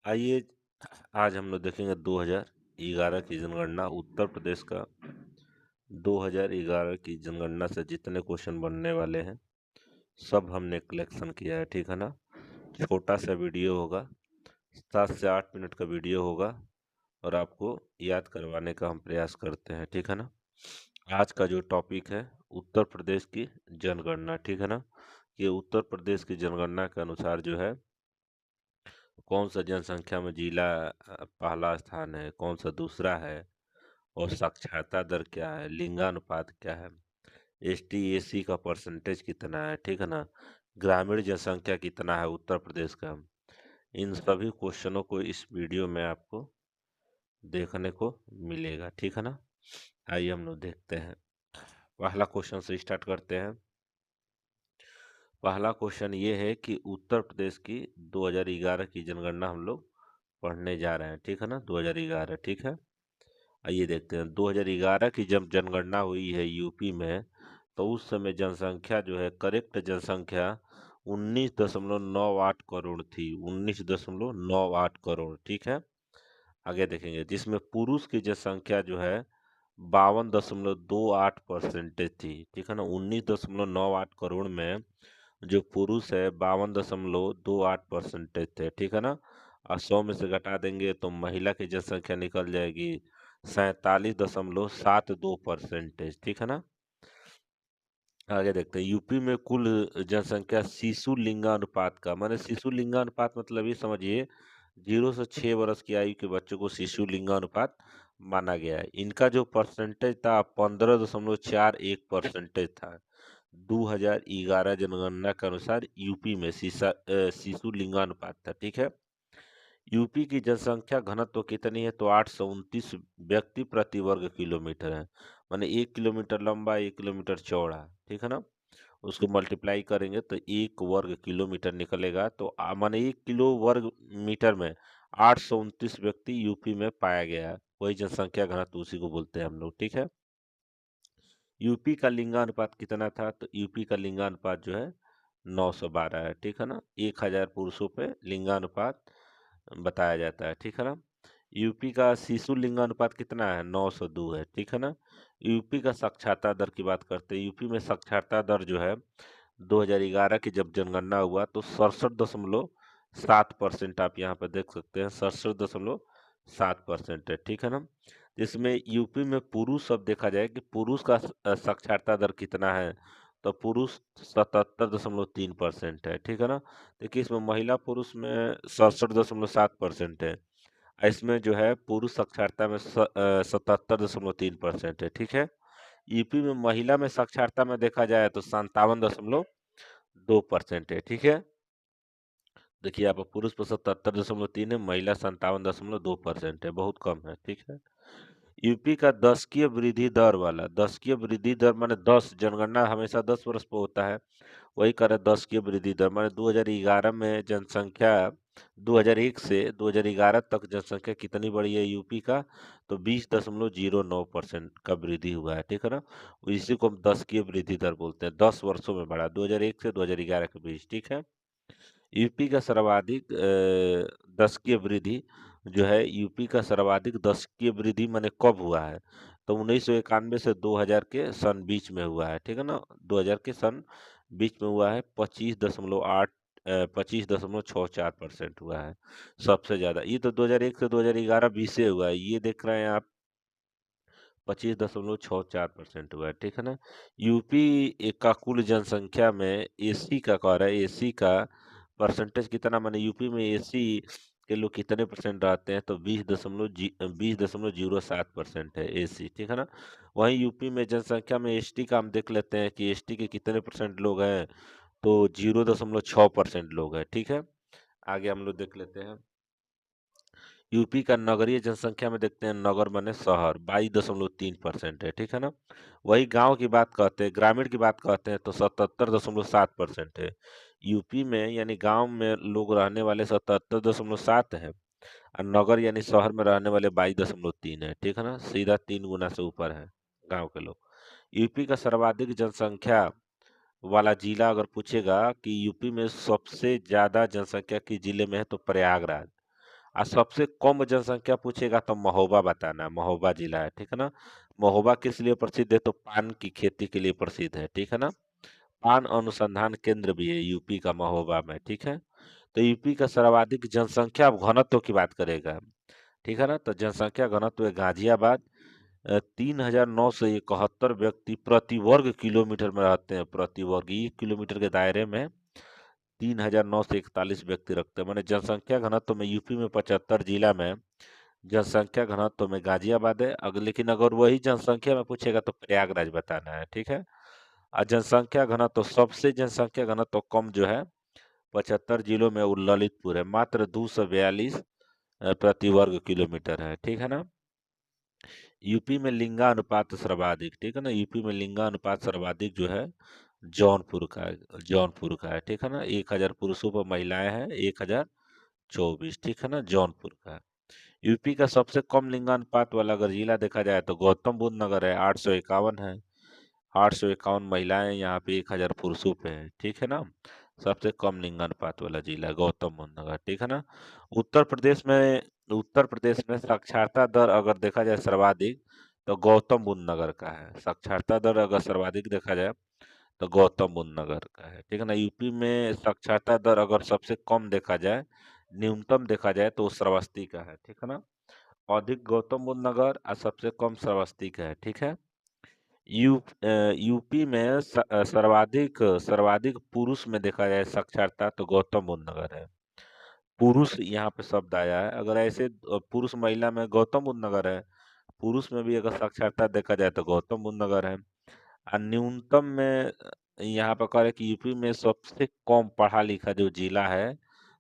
आइए आज हम लोग देखेंगे 2011 की जनगणना उत्तर प्रदेश का 2011 की जनगणना से जितने क्वेश्चन बनने वाले हैं सब हमने कलेक्शन किया है। ठीक है ना। छोटा सा वीडियो होगा, 7 से 8 मिनट का वीडियो होगा और आपको याद करवाने का हम प्रयास करते हैं। ठीक है ना। आज का जो टॉपिक है उत्तर प्रदेश की जनगणना। ठीक है ना। ये उत्तर प्रदेश की जनगणना के अनुसार जो है कौन सा जनसंख्या में जिला पहला स्थान है, कौन सा दूसरा है, और साक्षरता दर क्या है, लिंगानुपात क्या है, एसटी एसी का परसेंटेज कितना है। ठीक है ना। ग्रामीण जनसंख्या कितना है उत्तर प्रदेश का। इन सभी क्वेश्चनों को इस वीडियो में आपको देखने को मिलेगा। ठीक है ना। आइए हम लोग देखते हैं। पहला क्वेश्चन से स्टार्ट करते हैं। पहला क्वेश्चन ये है कि उत्तर प्रदेश की 2011 की जनगणना हम लोग पढ़ने जा रहे हैं। ठीक है ना। 2011। ठीक है। आइए देखते हैं 2011 की जब जनगणना हुई है यूपी में, तो उस समय जनसंख्या जो है करेक्ट जनसंख्या 19.98 करोड़ थी। 19.98 करोड़। ठीक है। आगे देखेंगे जिसमें पुरुष की जनसंख्या जो है 52.28 परसेंटेज थी। ठीक है ना। 19.98 करोड़ में जो पुरुष है 52.28 परसेंटेज थे। ठीक है ना। और 100 में से घटा देंगे तो महिला की जनसंख्या निकल जाएगी 47.72 परसेंटेज। ठीक है ना। आगे देखते हैं यूपी में कुल जनसंख्या शिशु लिंगानुपात का, माने शिशु लिंगानुपात मतलब ये समझिए 0 से 6 वर्ष की आयु के बच्चों को शिशु लिंगानुपात माना गया है। इनका जो परसेंटेज था 15.41 परसेंटेज था। 2011 जनगणना के अनुसार यूपी में शिशु लिंगानुपात था। ठीक है। यूपी की जनसंख्या घनत्व कितनी है तो 829 व्यक्ति प्रति वर्ग किलोमीटर है। माने 1 किलोमीटर लंबा 1 किलोमीटर चौड़ा। ठीक है ना। उसको मल्टीप्लाई करेंगे तो 1 वर्ग किलोमीटर निकलेगा। तो माने 1 किलो वर्ग मीटर में 829 व्यक्ति यूपी में पाया गया है। वही जनसंख्या घनत्व उसी को बोलते हैं हम लोग। ठीक है। यूपी का लिंगानुपात कितना था तो यूपी का लिंगानुपात जो है 912 है। ठीक है ना। 1000 पुरुषों पे लिंगानुपात बताया जाता है। ठीक है ना। यूपी का शिशु लिंगानुपात कितना है 902 है। ठीक है ना। यूपी का साक्षरता दर की बात करते हैं। यूपी में साक्षरता दर जो है 2011 की जब जनगणना हुआ तो 67.7% आप यहाँ पर देख सकते हैं। 67.7% है। ठीक है ना। इसमें यूपी में पुरुष अब देखा जाए कि पुरुष का साक्षरता दर कितना है तो पुरुष 77.3% है। ठीक है ना। देखिए इसमें महिला पुरुष में 67.7% है। इसमें जो है पुरुष साक्षरता में 77.3% है। ठीक है। यूपी में महिला में साक्षरता में देखा जाए तो 57.2% है। ठीक है। देखिए यहाँ पर पुरुष पर 77.3 है, महिला 57.2% है, बहुत कम है। ठीक है। यूपी का दशकीय वृद्धि दर वाला, दशकीय वृद्धि दर माने 10, जनगणना हमेशा 10 वर्ष पर होता है, वही करे 10 की वृद्धि दर माने 2011 में जनसंख्या 2001 से 2011 तक जनसंख्या कितनी बढ़ी है यूपी का तो 20.09% का वृद्धि हुआ है। ठीक है ना। इसी को हम 10 की वृद्धि दर बोलते हैं। 10 वर्षों में बढ़ा 2001 से 2011 के बीच। ठीक है। यूपी का सर्वाधिक दशकीय वृद्धि जो है यूपी का सर्वाधिक दशकीय वृद्धि माने कब हुआ है तो 1991 से 2000 के सन बीच में हुआ है। ठीक है ना। 2000 के सन बीच में हुआ है 25.64% हुआ है। सबसे ज्यादा ये तो 2001 से 2011 बीच से हुआ है। ये देख रहे हैं आप 25.64% हुआ है। ठीक है ना। यूपी का कुल जनसंख्या में एसी का कह रहा है, एसी का परसेंटेज कितना माने यूपी में एसी के लोग कितने परसेंट रहते हैं तो 20.07% है एसी। ठीक है ना। वहीं यूपी में जनसंख्या में एसटी का हम देख लेते हैं कि एसटी के कितने परसेंट लोग हैं तो 0.6% लोग हैं। ठीक है। आगे हम लोग देख लेते हैं यूपी का नगरीय जनसंख्या में देखते हैं नगर माने शहर 22.3% है। ठीक है ना। वही गांव की बात कहते हैं, ग्रामीण की बात कहते हैं तो 77.7% है। यूपी में यानी गांव में लोग रहने वाले 77.7 है और नगर यानी शहर में रहने वाले 22.3 है। ठीक है ना। सीधा 3 गुना से ऊपर है गांव के लोग। यूपी का सर्वाधिक जनसंख्या वाला जिला अगर पूछेगा कि यूपी में सबसे ज्यादा जनसंख्या की जिले में है तो प्रयागराज सबसे कम जनसंख्या पूछेगा तो महोबा बताना है, महोबा जिला है, ठीक है ना? महोबा किस लिए प्रसिद्ध है? तो पान की खेती के लिए प्रसिद्ध है, ठीक है ना? पान अनुसंधान केंद्र भी है यूपी का महोबा में, ठीक है? तो यूपी का सर्वाधिक जनसंख्या घनत्व की बात करेगा, ठीक है ना? तो जनसंख्या घनत्व है गाजियाबाद 3,971 व्यक्ति प्रति वर्ग किलोमीटर में रहते हैं, प्रति वर्ग 1 किलोमीटर के दायरे में 3,941 व्यक्ति रखते हैं। माने जनसंख्या घनत्व में यूपी में 75 जिला में जनसंख्या घनत्व में गाजियाबाद है। लेकिन अगर वही जनसंख्या में पूछेगा तो प्रयागराज बताना है, ठीक है? जनसंख्या घनत्व सबसे जनसंख्या घनत्व कम जो है 75 जिलों में वो ललितपुर है, मात्र 242 प्रति वर्ग किलोमीटर है, ठीक है ना? यूपी में लिंगानुपात सर्वाधिक, ठीक है ना? यूपी में लिंगानुपात सर्वाधिक जो है जौनपुर का है, जौनपुर का है, ठीक है ना? 1000 पुरुषों पर महिलाएं हैं, 1024, ठीक है ना? जौनपुर का है। यूपी का सबसे कम लिंगानुपात वाला अगर जिला देखा जाए तो गौतम बुद्ध नगर है, 851 है। 851 महिलाएं यहाँ पे 1000 पुरुषों पे है, ठीक है ना? सबसे कम लिंगानुपात वाला जिला है गौतम बुद्ध नगर, ठीक है ना? उत्तर प्रदेश में उत्तर प्रदेश में साक्षरता दर अगर देखा जाए सर्वाधिक तो गौतम बुद्ध नगर का है। साक्षरता दर अगर सर्वाधिक देखा जाए तो गौतम बुद्ध नगर का है, ठीक है ना? यूपी में साक्षरता दर अगर सबसे कम देखा जाए, न्यूनतम देखा जाए तो वो श्रावस्ती का है, ठीक है ना? अधिक गौतम बुद्ध नगर और सबसे कम श्रावस्ती का है, ठीक है? यूपी में सर्वाधिक सर्वाधिक पुरुष में देखा जाए साक्षरता तो गौतम बुद्ध नगर है। पुरुष यहाँ पे शब्द आया है, अगर ऐसे पुरुष महिला में गौतम बुद्ध नगर है, पुरुष में भी अगर साक्षरता देखा जाए तो गौतम बुद्ध नगर है। न्यूनतम में यहाँ पर कह रहे कि यूपी में सबसे कम पढ़ा लिखा जो जिला है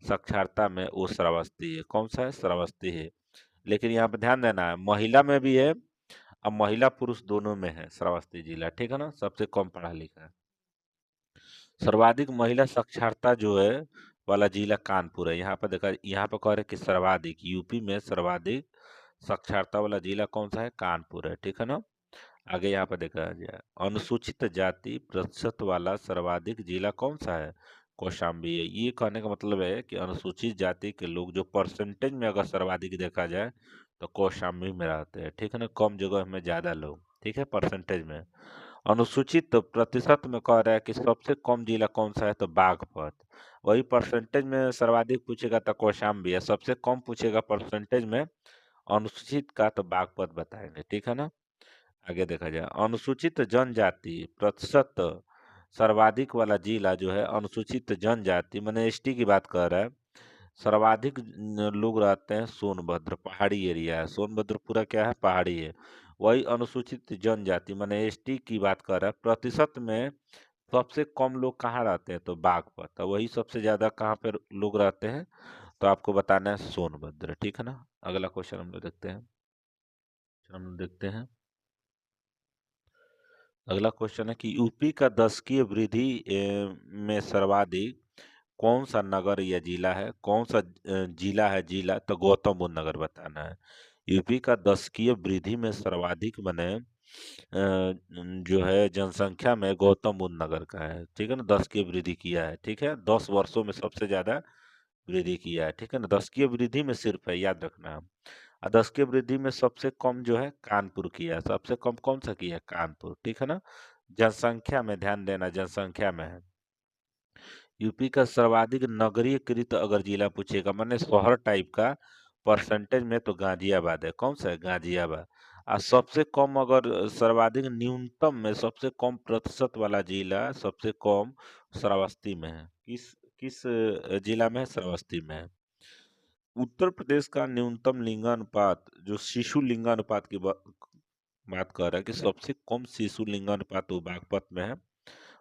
साक्षरता में वो श्रावस्ती है। कौन सा है? श्रावस्ती है। लेकिन यहाँ पे ध्यान देना है महिला में भी है, अब महिला पुरुष दोनों में है श्रावस्ती जिला, ठीक है ना? सबसे कम पढ़ा लिखा है। सर्वाधिक महिला साक्षरता जो है वाला जिला कानपुर है। यहाँ पर कह रहे कि सर्वाधिक यूपी में सर्वाधिक साक्षरता वाला जिला कौन सा है? कानपुर है, ठीक है ना? आगे यहाँ पर देखा जाए अनुसूचित जाति प्रतिशत वाला सर्वाधिक जिला कौन सा है? कौशाम्बी है। ये कहने का मतलब है कि अनुसूचित जाति के लोग जो परसेंटेज में अगर सर्वाधिक देखा जाए तो कौशाम्बी में रहते हैं, ठीक है ना? कम जगह में ज्यादा लोग, ठीक है, परसेंटेज में। अनुसूचित प्रतिशत में कह रहा है कि सबसे कम जिला कौन सा है? तो बागपत। वही परसेंटेज में सर्वाधिक पूछेगा तो कौशाम्बी है, सबसे कम पूछेगा परसेंटेज में अनुसूचित का तो बागपत बताएंगे, ठीक है ना? आगे देखा जाए अनुसूचित जनजाति प्रतिशत सर्वाधिक वाला जिला जो है अनुसूचित जनजाति माने एसटी की बात कर रहा है। सर्वाधिक लोग रहते हैं सोनभद्र, पहाड़ी एरिया है। सोनभद्र पूरा क्या है? पहाड़ी है। वही अनुसूचित जनजाति माने एसटी की बात कर रहा है, प्रतिशत में सबसे कम लोग कहाँ रहते हैं? तो बागपत। तो वही सबसे ज्यादा कहाँ पे लोग रहते हैं? तो आपको बताना है सोनभद्र, ठीक है ना? अगला क्वेश्चन हम लोग देखते हैं। अगला क्वेश्चन है कि यूपी का दशकीय वृद्धि में सर्वाधिक कौन सा नगर या जिला है? कौन सा जिला है? जिला तो गौतम बुद्ध नगर बताना है। यूपी का दशकीय वृद्धि में सर्वाधिक बने जो है जनसंख्या में गौतम बुद्ध नगर का है, ठीक है ना? 10 की वृद्धि किया है, ठीक है? 10 वर्षों में सबसे ज्यादा वृद्धि किया है, ठीक है ना? 10 की वृद्धि में सिर्फ है, याद रखना है। 10 की वृद्धि में सबसे कम जो है कानपुर किया है। सबसे कम कौन सा किया है? कानपुर, ठीक है ना? जनसंख्या में ध्यान देना, जनसंख्या में है। यूपी का सर्वाधिक नगरीकृत अगर जिला पूछेगा माने शहर टाइप का परसेंटेज में तो गाजियाबाद है। कौन सा है? गाजियाबाद। सबसे कम अगर सर्वाधिक न्यूनतम में सबसे कम प्रतिशत वाला जिला सबसे कम श्रावस्ती में है। किस किस जिला में है? श्रावस्ती में है। उत्तर प्रदेश का न्यूनतम लिंगानुपात जो शिशु लिंगानुपात की बात कर रहा है कि सबसे कम शिशु लिंगानुपात वो बागपत में है।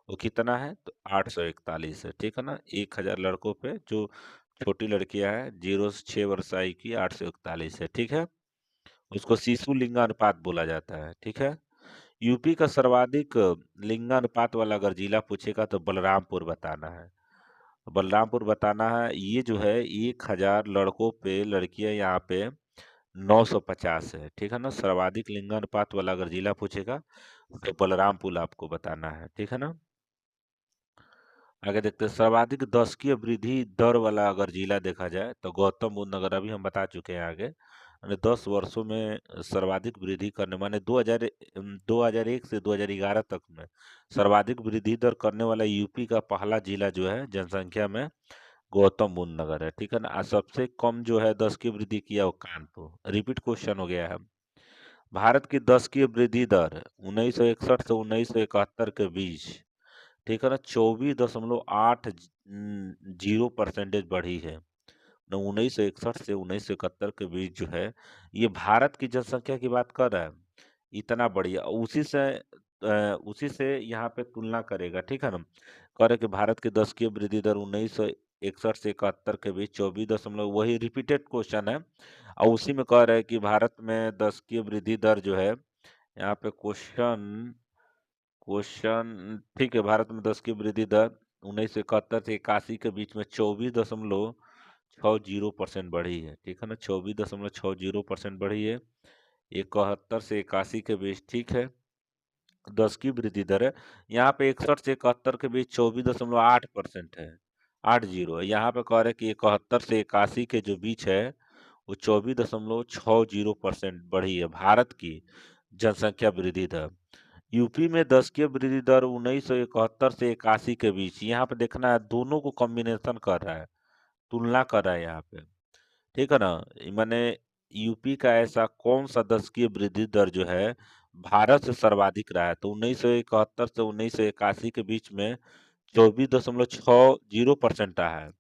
वो कितना है? तो 841 है, ठीक है ना? 1000 लड़कों पे जो छोटी लड़कियां हैं 0 से 6 वर्ष आयु की 841 है, ठीक है? उसको शिशु लिंगानुपात बोला जाता है, ठीक है? यूपी का सर्वाधिक लिंगानुपात वाला अगर जिला पूछेगा तो बलरामपुर बताना है। बलरामपुर बताना है। ये जो है 1000 लड़कों पे लड़कियां यहाँ पे 950 है, ठीक है ना? सर्वाधिक लिंगानुपात वाला अगर जिला पूछेगा तो बलरामपुर आपको बताना है, ठीक है ना? आगे देखते हैं सर्वाधिक दशकीय वृद्धि दर वाला अगर जिला देखा जाए तो गौतम बुद्ध नगर अभी हम बता चुके हैं आगे। यानी 10 वर्षों में सर्वाधिक वृद्धि करने माने 2001 से 2011 तक में सर्वाधिक वृद्धि दर करने वाला यूपी का पहला जिला जो है जनसंख्या में गौतम बुद्ध नगर है, ठीक है ना? सबसे कम जो है 10 की वृद्धि किया वो कानपुर। रिपीट क्वेश्चन हो गया है। भारत की 10 की वृद्धि दर 1961 से 1971 के बीच, ठीक है ना, 24.80% बढ़ी है। 1961 से 1971 के बीच जो है, ये भारत की जनसंख्या की बात कर रहा है, इतना बढ़िया। उसी से यहाँ पे तुलना करेगा, ठीक है ना? कह रहे कि भारत की 10 की वृद्धि दर 1961 से 71 के बीच 24 दशमलव, वही रिपीटेड क्वेश्चन है और उसी में कह रहे हैं कि भारत में 10 की वृद्धि दर जो है, यहाँ पे क्वेश्चन क्वेश्चन ठीक है, भारत में 10 की वृद्धि दर 1971 से 81 के बीच में 24.60% बढ़ी है, ठीक है ना? 24.60% बढ़ी है। 71 से 81 के बीच, ठीक है, 10 की वृद्धि दर है। यहाँ पे 61 से 71 के बीच 24.8% है, 80 है। यहाँ पे कह रहे हैं कि 71 से 81 के जो बीच है, वो 24.60% बढ़ी है भारत की जनसंख्या वृद्धि दर। यूपी में 10 की वृद्धि दर 1971 से 81 के बीच, यहाँ पे देखना है, दोनों को कॉम्बिनेशन कर रहा है, तुलना कर रहा है यहाँ पे, ठीक है ना? माने यूपी का ऐसा कौन सा 10 की वृद्धि दर जो है भारत से सर्वाधिक रहा है, तो 1971 से 1981 के बीच में 24.60% रहा है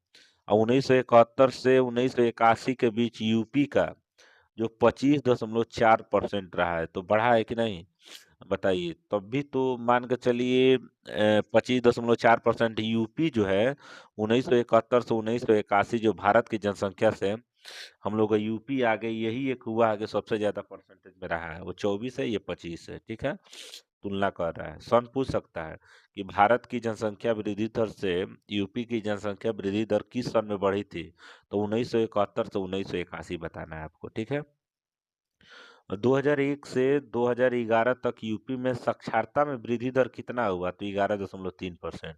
और 1971 से 1981 के बीच यूपी का जो 25.4% रहा है, तो बढ़ा है कि नहीं? बताइए। तब भी तो मान के चलिए 25.4% यूपी जो है 1971 से 1981 जो भारत की जनसंख्या से हम लोग का यूपी आगे यही एक हुआ है कि सबसे ज्यादा परसेंटेज में रहा है, वो 24 है, ये 25 है, ठीक है? तुलना कर रहा है। सन पूछ सकता है कि भारत की जनसंख्या वृद्धि दर से यूपी की जनसंख्या वृद्धि दर किस सन में बढ़ी थी, तो 1971 से 1981 बताना है आपको, ठीक है? 2001 से 2011 तक यूपी में साक्षरता में वृद्धि दर कितना हुआ, तो 11.3%।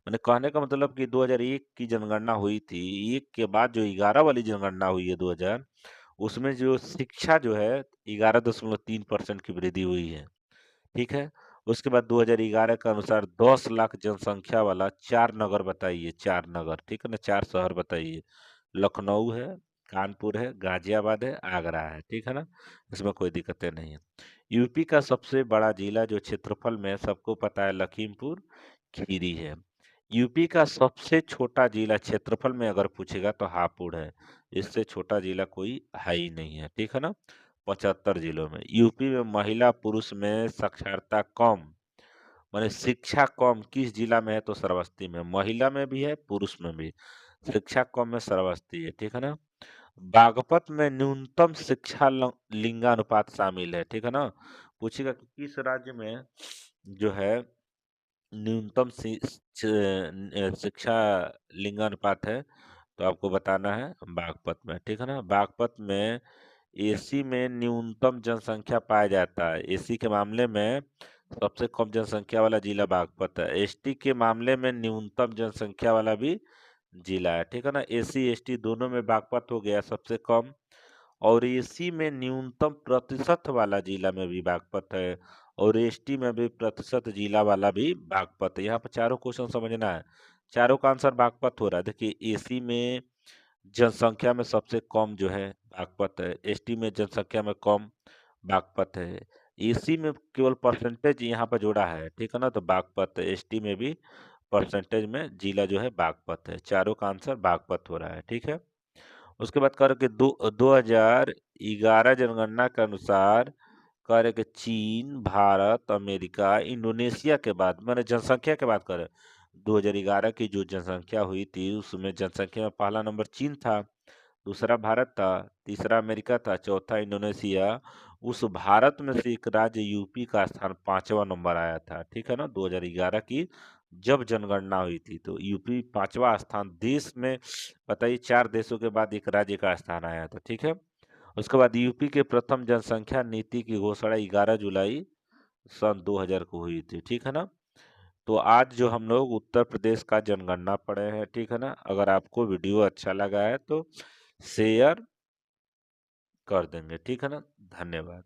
मैंने कहने का मतलब कि 2001 की जनगणना हुई थी, एक के बाद जो 11 वाली जनगणना हुई है 2000, उसमें जो शिक्षा जो है 11.3% की वृद्धि हुई है, ठीक है? उसके बाद 2011 के अनुसार 10 लाख जनसंख्या वाला 4 नगर बताइए, 4 नगर, ठीक है ना? 4 शहर बताइए। लखनऊ है, कानपुर है, गाजियाबाद है, आगरा है, ठीक है ना? इसमें कोई दिक्कतें नहीं है। यूपी का सबसे बड़ा जिला जो क्षेत्रफल में सबको पता है लखीमपुर खीरी है। यूपी का सबसे छोटा जिला क्षेत्रफल में अगर पूछेगा तो हापुड़ है। इससे छोटा जिला कोई है ही नहीं है, ठीक है ना? 75 जिलों में। यूपी में महिला पुरुष में साक्षरता कम, माने शिक्षा कम किस जिला में है, तो श्रावस्ती में। महिला में भी है, पुरुष में भी। शिक्षा कम में श्रावस्ती है, ठीक है ना? बागपत में न्यूनतम शिक्षा लिंगानुपात शामिल है, ठीक है ना? पूछेगा कि किस राज्य में जो है न्यूनतम शिक्षा लिंगानुपात है, तो आपको बताना है बागपत में, ठीक है ना? बागपत में एसी में न्यूनतम जनसंख्या पाया जाता है। एसी के मामले में सबसे कम जनसंख्या वाला जिला बागपत है। एसटी के मामले में न्यूनतम जनसंख्या वाला भी जिला है, ठीक है ना? एसी एसटी दोनों में बागपत हो गया सबसे कम, और एसी में न्यूनतम प्रतिशत वाला जिला में भी बागपत है और एसटी में भी प्रतिशत जिला वाला भी बागपत है। यहाँ पर चारों क्वेश्चन समझना है, चारों का आंसर बागपत हो रहा है। देखिए, एसी में जनसंख्या में सबसे कम जो है बागपत है, एसटी में जनसंख्या में कम बागपत है, एसी में केवल परसेंटेज यहाँ पर जोड़ा है, ठीक है ना? तो बागपत है। एसटी में भी परसेंटेज में जिला जो है बागपत है। चारों का आंसर बागपत हो रहा है, ठीक है? उसके बाद कह रहे कि 2011 जनगणना के अनुसार कह रहे कि चीन, भारत, अमेरिका, इंडोनेशिया के बाद, मैंने जनसंख्या के बात करें, 2011 की जो जनसंख्या हुई थी उसमें जनसंख्या में पहला नंबर चीन था, दूसरा भारत था, तीसरा अमेरिका था, चौथा इंडोनेशिया। उस भारत में से एक राज्य यूपी का स्थान 5वां नंबर आया था, ठीक है ना? 2011 की जब जनगणना हुई थी तो यूपी 5वां स्थान देश में, बताइए, 4 देशों के बाद एक राज्य का स्थान आया था, ठीक है? उसके बाद यूपी के प्रथम जनसंख्या नीति की घोषणा 11 जुलाई सन 2000 को हुई थी, ठीक है ना? तो आज जो हम लोग उत्तर प्रदेश का जनगणना पढ़े हैं, ठीक है ना? अगर आपको वीडियो अच्छा लगा है तो शेयर कर देंगे, ठीक है ना? धन्यवाद।